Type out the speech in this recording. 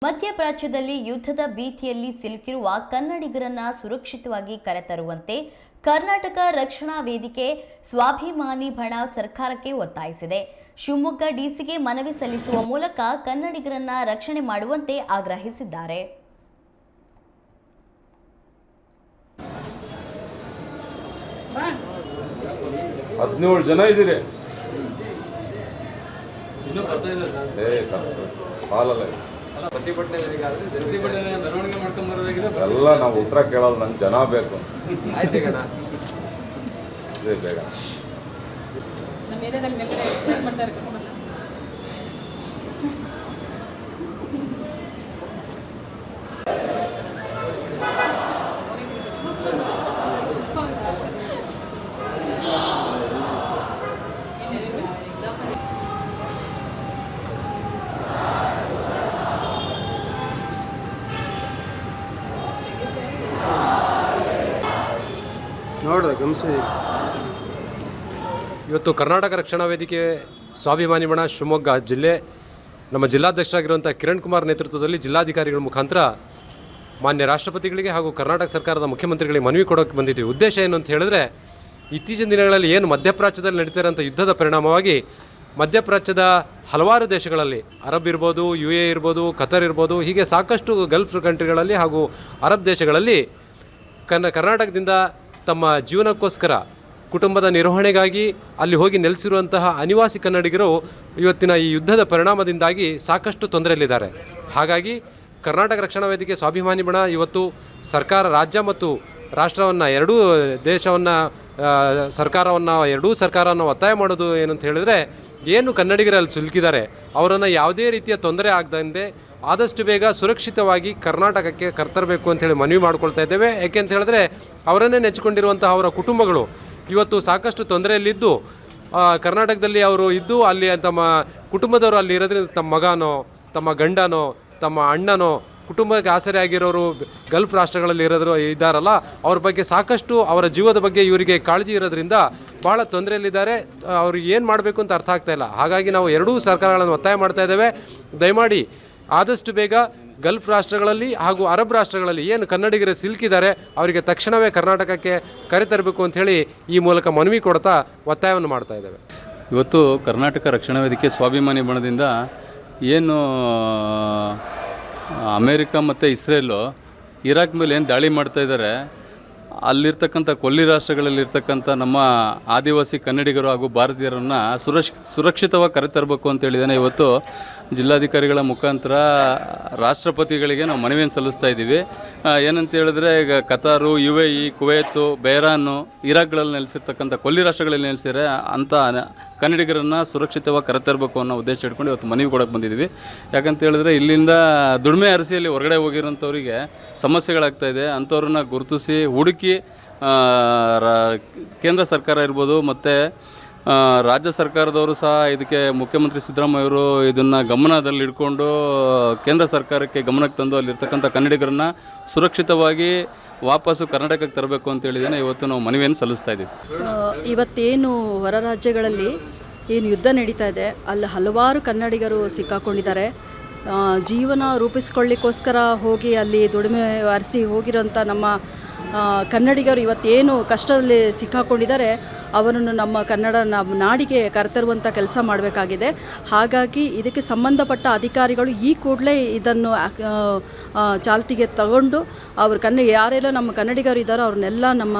ಮಧ್ಯಪ್ರಾಚ್ಯದಲ್ಲಿ ಯುದ್ಧದ ಭೀತಿಯಲ್ಲಿ ಸಿಲುಕಿರುವ ಕನ್ನಡಿಗರನ್ನ ಸುರಕ್ಷಿತವಾಗಿ ಕರೆತರುವಂತೆ ಕರ್ನಾಟಕ ರಕ್ಷಣಾ ವೇದಿಕೆ ಸ್ವಾಭಿಮಾನಿ ಬಣ ಸರ್ಕಾರಕ್ಕೆ ಒತ್ತಾಯಿಸಿದೆ. ಶಿವಮೊಗ್ಗ ಡಿಸಿಗೆ ಮನವಿ ಸಲ್ಲಿಸುವ ಮೂಲಕ ಕನ್ನಡಿಗರನ್ನ ರಕ್ಷಣೆ ಮಾಡುವಂತೆ ಆಗ್ರಹಿಸಿದ್ದಾರೆ. ಜನ ಇದ್ದೀರಿ ಇನ್ನೂ ಬರ್ತಾ ಇದೆ ಮೆರವಣಿಗೆ ಮಾಡ್ಕೊಂಡ್ ಬರೋದಾಗಿದೆ ಎಲ್ಲ ನಾವು ಉತ್ತರ ಕೇಳೋದು ನಂಗೆ ಜನ ಬೇಕು. ಬೇಗ ಇವತ್ತು ಕರ್ನಾಟಕ ರಕ್ಷಣಾ ವೇದಿಕೆ ಸ್ವಾಭಿಮಾನಿ ಬಣ ಶಿವಮೊಗ್ಗ ಜಿಲ್ಲೆ ನಮ್ಮ ಜಿಲ್ಲಾಧ್ಯಕ್ಷರಾಗಿರುವಂಥ ಕಿರಣ್ ಕುಮಾರ್ ನೇತೃತ್ವದಲ್ಲಿ ಜಿಲ್ಲಾಧಿಕಾರಿಗಳ ಮುಖಾಂತರ ಮಾನ್ಯ ರಾಷ್ಟ್ರಪತಿಗಳಿಗೆ ಹಾಗೂ ಕರ್ನಾಟಕ ಸರ್ಕಾರದ ಮುಖ್ಯಮಂತ್ರಿಗಳಿಗೆ ಮನವಿ ಕೊಡೋಕ್ಕೆ ಬಂದಿದ್ದೀವಿ. ಉದ್ದೇಶ ಏನು ಅಂತ ಹೇಳಿದ್ರೆ, ಇತ್ತೀಚಿನ ದಿನಗಳಲ್ಲಿ ಏನು ಮಧ್ಯಪ್ರಾಚ್ಯದಲ್ಲಿ ನಡೀತಿರೋಂಥ ಯುದ್ಧದ ಪರಿಣಾಮವಾಗಿ ಮಧ್ಯಪ್ರಾಚ್ಯದ ಹಲವಾರು ದೇಶಗಳಲ್ಲಿ ಅರಬ್ ಇರ್ಬೋದು, UAE ಇರ್ಬೋದು, ಕತರ್ ಇರ್ಬೋದು, ಹೀಗೆ ಸಾಕಷ್ಟು ಗಲ್ಫ್ ಕಂಟ್ರಿಗಳಲ್ಲಿ ಹಾಗೂ ಅರಬ್ ದೇಶಗಳಲ್ಲಿ ಕರ್ನಾಟಕದಿಂದ ತಮ್ಮ ಜೀವನಕ್ಕೋಸ್ಕರ ಕುಟುಂಬದ ನಿರ್ವಹಣೆಗಾಗಿ ಅಲ್ಲಿ ಹೋಗಿ ನೆಲೆಸಿರುವಂತಹ ಅನಿವಾಸಿ ಕನ್ನಡಿಗರು ಇವತ್ತಿನ ಈ ಯುದ್ಧದ ಪರಿಣಾಮದಿಂದಾಗಿ ಸಾಕಷ್ಟು ತೊಂದರೆಯಲ್ಲಿದ್ದಾರೆ. ಹಾಗಾಗಿ ಕರ್ನಾಟಕ ರಕ್ಷಣಾ ವೇದಿಕೆ ಸ್ವಾಭಿಮಾನಿ ಬಣ ಇವತ್ತು ಸರ್ಕಾರ, ರಾಜ್ಯ ಮತ್ತು ರಾಷ್ಟ್ರವನ್ನು, ಎರಡೂ ದೇಶವನ್ನು, ಎರಡೂ ಸರ್ಕಾರವನ್ನು ಒತ್ತಾಯ ಮಾಡೋದು ಏನಂತ ಹೇಳಿದ್ರೆ, ಏನು ಕನ್ನಡಿಗರಲ್ಲಿ ಸಿಲುಕಿದ್ದಾರೆ ಅವರನ್ನು ಯಾವುದೇ ರೀತಿಯ ತೊಂದರೆ ಆಗದಂತೆ ಆದಷ್ಟು ಬೇಗ ಸುರಕ್ಷಿತವಾಗಿ ಕರ್ನಾಟಕಕ್ಕೆ ಕರ್ತರಬೇಕು ಅಂತೇಳಿ ಮನವಿ ಮಾಡ್ಕೊಳ್ತಾ ಇದ್ದೇವೆ. ಯಾಕೆ ಅಂತ ಹೇಳಿದ್ರೆ, ಅವರನ್ನೇ ನೆಚ್ಚಿಕೊಂಡಿರುವಂತಹ ಅವರ ಕುಟುಂಬಗಳು ಇವತ್ತು ಸಾಕಷ್ಟು ತೊಂದರೆಯಲ್ಲಿದ್ದು, ಕರ್ನಾಟಕದಲ್ಲಿ ಅವರು ಇದ್ದು ಅಲ್ಲಿ ತಮ್ಮ ಕುಟುಂಬದವರು ಅಲ್ಲಿ ಇರೋದ್ರಿಂದ ತಮ್ಮ ಮಗನೋ, ತಮ್ಮ ಗಂಡನೋ, ತಮ್ಮ ಅಣ್ಣನೋ, ಕುಟುಂಬಕ್ಕೆ ಆಸರೆ ಆಗಿರೋರು ಗಲ್ಫ್ ರಾಷ್ಟ್ರಗಳಲ್ಲಿ ಇದ್ದಾರಲ್ಲ, ಅವ್ರ ಬಗ್ಗೆ ಸಾಕಷ್ಟು ಅವರ ಜೀವದ ಬಗ್ಗೆ ಇವರಿಗೆ ಕಾಳಜಿ ಇರೋದ್ರಿಂದ ಭಾಳ ತೊಂದರೆಯಲ್ಲಿದ್ದಾರೆ. ಅವ್ರಿಗೆ ಏನು ಮಾಡಬೇಕು ಅಂತ ಅರ್ಥ ಆಗ್ತಾ ಇಲ್ಲ. ಹಾಗಾಗಿ ನಾವು ಎರಡೂ ಸರ್ಕಾರಗಳನ್ನು ಒತ್ತಾಯ ಮಾಡ್ತಾ ಇದ್ದೇವೆ, ದಯಮಾಡಿ ಆದಷ್ಟು ಬೇಗ ಗಲ್ಫ್ ರಾಷ್ಟ್ರಗಳಲ್ಲಿ ಹಾಗೂ ಅರಬ್ ರಾಷ್ಟ್ರಗಳಲ್ಲಿ ಏನು ಕನ್ನಡಿಗರು ಸಿಲುಕಿದ್ದಾರೆ ಅವರಿಗೆ ತಕ್ಷಣವೇ ಕರ್ನಾಟಕಕ್ಕೆ ಕರೆತರಬೇಕು ಅಂಥೇಳಿ ಈ ಮೂಲಕ ಮನವಿ ಕೊಡ್ತಾ ಒತ್ತಾಯವನ್ನು ಮಾಡ್ತಾ ಇದ್ದೇವೆ. ಇವತ್ತು ಕರ್ನಾಟಕ ರಕ್ಷಣಾ ವೇದಿಕೆ ಸ್ವಾಭಿಮಾನಿ ಬಣದಿಂದ ಏನು ಅಮೇರಿಕ ಮತ್ತು ಇಸ್ರೇಲು ಇರಾಕ್ ಮೇಲೆ ಏನು ದಾಳಿ ಮಾಡ್ತಾ ಇದ್ದಾರೆ, ಅಲ್ಲಿರ್ತಕ್ಕಂಥ ಕೊಲ್ಲಿ ರಾಷ್ಟ್ರಗಳಲ್ಲಿರ್ತಕ್ಕಂಥ ನಮ್ಮ ಆದಿವಾಸಿ ಕನ್ನಡಿಗರು ಹಾಗೂ ಭಾರತೀಯರನ್ನು ಸುರಕ್ಷಿತವಾಗಿ ಕರೆತರಬೇಕು ಅಂತೇಳಿದಾನೆ. ಇವತ್ತು ಜಿಲ್ಲಾಧಿಕಾರಿಗಳ ಮುಖಾಂತರ ರಾಷ್ಟ್ರಪತಿಗಳಿಗೆ ನಾವು ಮನವಿಯನ್ನು ಸಲ್ಲಿಸ್ತಾ ಇದ್ದೀವಿ. ಏನಂತ ಹೇಳಿದ್ರೆ, ಈಗ ಕತಾರು, UAE, ಕುವೈತು, ಬಹ್ರಾನು, ಇರಾಕ್ಗಳಲ್ಲಿ ನೆಲೆಸಿರ್ತಕ್ಕಂಥ ಕೊಲ್ಲಿ ರಾಷ್ಟ್ರಗಳಲ್ಲಿ ನೆಲೆಸಿದರೆ ಅಂಥ ಕನ್ನಡಿಗರನ್ನು ಸುರಕ್ಷಿತವಾಗಿ ಕರೆತರಬೇಕು ಅನ್ನೋ ಉದ್ದೇಶ ಇಟ್ಕೊಂಡು ಇವತ್ತು ಮನವಿ ಕೊಡೋಕೆ ಬಂದಿದ್ದೀವಿ. ಯಾಕಂತ ಹೇಳಿದ್ರೆ, ಇಲ್ಲಿಂದ ದುಡಿಮೆ ಅರಸಿಯಲ್ಲಿ ಹೊರಗಡೆ ಹೋಗಿರೋಂಥವ್ರಿಗೆ ಸಮಸ್ಯೆಗಳಾಗ್ತಾಯಿದೆ. ಅಂಥವ್ರನ್ನ ಗುರುತಿಸಿ ಹುಡುಕಿ ಕೇಂದ್ರ ಸರ್ಕಾರ ಇರ್ಬೋದು ಮತ್ತು ರಾಜ್ಯ ಸರ್ಕಾರದವರು ಸಹ ಇದಕ್ಕೆ ಮುಖ್ಯಮಂತ್ರಿ ಸಿದ್ದರಾಮಯ್ಯವರು ಇದನ್ನು ಗಮನದಲ್ಲಿ ಇಟ್ಕೊಂಡು ಕೇಂದ್ರ ಸರ್ಕಾರಕ್ಕೆ ಗಮನಕ್ಕೆ ತಂದು ಅಲ್ಲಿರ್ತಕ್ಕಂಥ ಕನ್ನಡಿಗರನ್ನು ಸುರಕ್ಷಿತವಾಗಿ ವಾಪಸ್ಸು ಕರ್ನಾಟಕಕ್ಕೆ ತರಬೇಕು ಅಂತೇಳಿದ್ದೇನೆ. ಇವತ್ತು ನಾವು ಮನವಿಯನ್ನು ಸಲ್ಲಿಸ್ತಾ ಇದ್ದೀವಿ. ಇವತ್ತೇನು ಹೊರ ರಾಜ್ಯಗಳಲ್ಲಿ ಏನು ಯುದ್ಧ ನಡೀತಾ ಇದೆ, ಅಲ್ಲಿ ಹಲವಾರು ಕನ್ನಡಿಗರು ಸಿಕ್ಕಾಕೊಂಡಿದ್ದಾರೆ. ಜೀವನ ರೂಪಿಸ್ಕೊಳ್ಳಿಕ್ಕೋಸ್ಕರ ಹೋಗಿ ಅಲ್ಲಿ ದುಡಿಮೆ ಅರಸಿ ಹೋಗಿರೋಂಥ ನಮ್ಮ ಕನ್ನಡಿಗರು ಇವತ್ತೇನು ಕಷ್ಟದಲ್ಲಿ ಸಿಕ್ಕಾಕೊಂಡಿದ್ದಾರೆ, ಅವರನ್ನು ನಮ್ಮ ಕನ್ನಡ ನಾಡಿಗೆ ಕರೆತರುವಂಥ ಕೆಲಸ ಮಾಡಬೇಕಾಗಿದೆ. ಹಾಗಾಗಿ ಇದಕ್ಕೆ ಸಂಬಂಧಪಟ್ಟ ಅಧಿಕಾರಿಗಳು ಈ ಕೂಡಲೇ ಇದನ್ನು ಚಾಲ್ತಿಗೆ ತಗೊಂಡು ಯಾರೆಲ್ಲ ನಮ್ಮ ಕನ್ನಡಿಗರು ಇದ್ದಾರೋ ಅವ್ರನ್ನೆಲ್ಲ ನಮ್ಮ